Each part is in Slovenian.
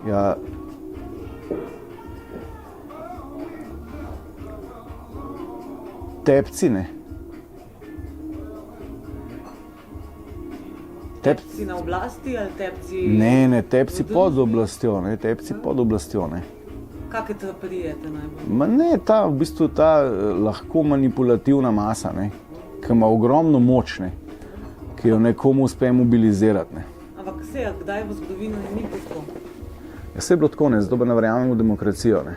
Ja, tepci, ne. Tepci na oblasti ali tepci? Ne, tepci pod oblastjo, ne, tepci pod oblastjo, ne. Kakšne traprijete najbolj? Ma ne, v bistvu ta lahko manipulativna masa, ne, ki ima ogromno moč, ne, ki jo nekomu uspe mobilizirati, ne. Ampak kdaj v zgodovini ni bilo tako? Ja, se je bilo tako, ne, zato pa ne verjamem v demokracijo, ne.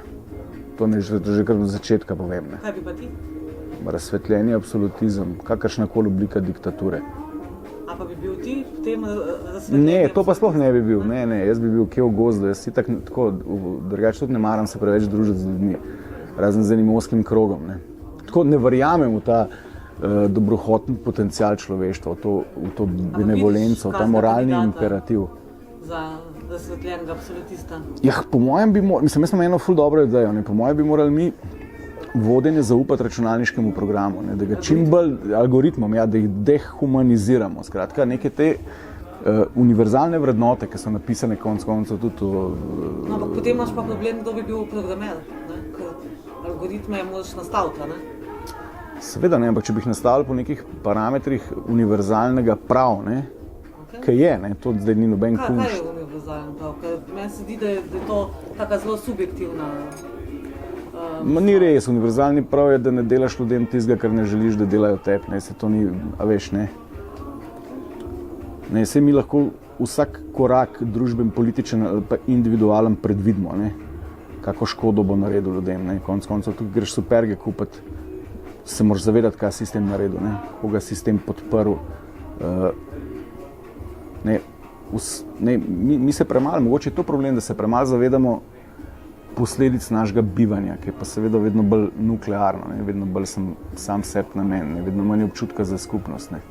To ne že kar od začetka povem, ne. Kaj bi pa ti? Razsvetljeni absolutizem, kakršnakoli oblika diktature. A pa bi bil ti v tem razsvetljenju? Ne, to pa sploh ne bi bil, ne, jaz bi bil kje v gozdu, jaz si tako, drugače tudi ne maram se preveč družiti z ljudmi, razen z enim ozkim krogom, ne. Tako ne verjamem v ta dobrohoten potencial človeštva, v to benevolenco, ta moralni imperativ. Za razsvetljenega absolutista? Ja, po mojem bi jaz sem eno ful dobro idejo, ne, po mojem bi morali mi vodenje zaupati računalniškemu programu, ne, da ga čim bolj algoritmom, ja, da jih dehumaniziramo. Skratka, neke te univerzalne vrednote, ki so napisane konec koncev tudi No, ampak potem imaš pa problem, kdo bi bil programer, ne, ker algoritme moraš nastaviti, ne? Seveda ne, ampak če bi jih nastavili po nekih parametrih univerzalnega prav, ne, ki je, ne, to zdaj ni noben kunšt. Kaj je univerzalno prav? Ker meni se zdi, da je to taka zelo subjektivna. Ma ni res, univerzalni prav je, da ne delaš ljudem tistega, kar ne želiš, da delajo tebi, ne, se to ni, a veš, ne. Ne, saj mi lahko vsak korak družben, političen ali pa individualen predvidimo, ne, kako škodo bo naredil ljudem, ne, konec koncev tudi greš superge kupiti, se moraš zavedati, kaj si sistem naredil, ne, koga si sistem podprl, mi se premalo, mogoče je to problem, da se premalo zavedamo posledic našega bivanja, ki je pa seveda vedno bolj nuklearno, ne, vedno bolj sem sam sebi namen, ne, vedno manj občutka za skupnost, ne.